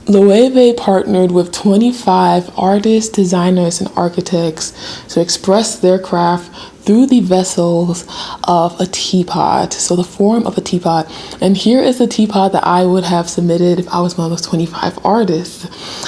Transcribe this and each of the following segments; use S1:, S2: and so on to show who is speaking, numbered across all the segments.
S1: Loewe partnered with 25 artists, designers, and architects to express their craft through the vessels of a teapot, so the form of a teapot. And here is the teapot that I would have submitted if I was one of those 25 artists.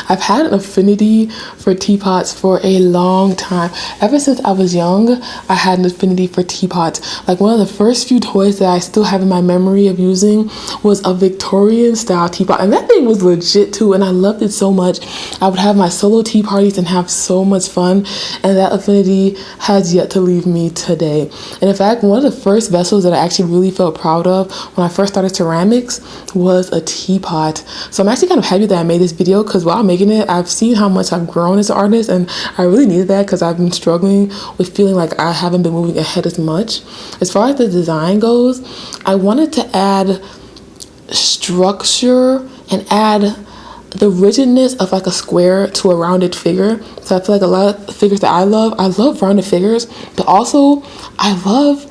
S1: I've had an affinity for teapots for a long time. Ever since I was young, I had an affinity for teapots. Like one of the first few toys that I still have in my memory of using was a Victorian style teapot, and that thing was legit too, and I loved it so much. I would have my solo tea parties and have so much fun, and that affinity has yet to leave me today. And in fact, one of the first vessels that I actually really felt proud of when I first started ceramics was a teapot. So I'm actually kind of happy that I made this video, because while making it, I've seen how much I've grown as an artist, and I really needed that because I've been struggling with feeling like I haven't been moving ahead as much. As far as the design goes, I wanted to add structure and add the rigidness of like a square to a rounded figure. So I feel like a lot of figures that I love rounded figures, but also I love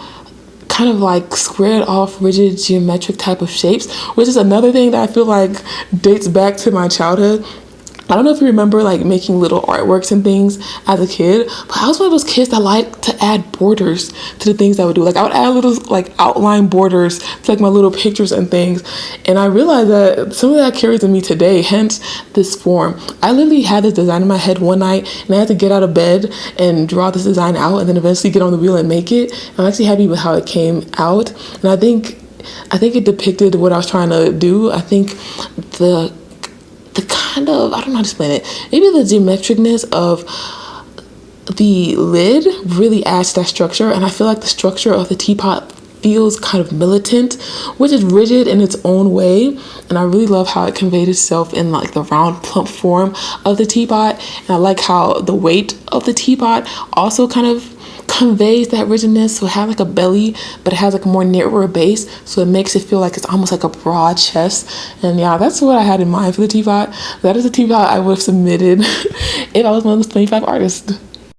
S1: kind of like squared off rigid geometric type of shapes, which is another thing that I feel like dates back to my childhood. I don't know if you remember like making little artworks and things as a kid, but I was one of those kids that liked to add borders to the things I would do. Like I would add little like outline borders to like my little pictures and things. And I realized that some of that carries in me today, hence this form. I literally had this design in my head one night, and I had to get out of bed and draw this design out and then eventually get on the wheel and make it. And I'm actually happy with how it came out. And I think it depicted what I was trying to do. I think the kind of, I don't know how to explain it, maybe the geometricness of the lid really adds to that structure, and I feel like the structure of the teapot feels kind of militant, which is rigid in its own way, and I really love how it conveyed itself in like the round plump form of the teapot. And I like how the weight of the teapot also kind of conveys that rigidness. So it has like a belly, but it has like a more narrower base, so it makes it feel like it's almost like a broad chest. And yeah, that's what I had in mind for the teapot. That is a teapot I would have submitted if I was one of those 25 artists.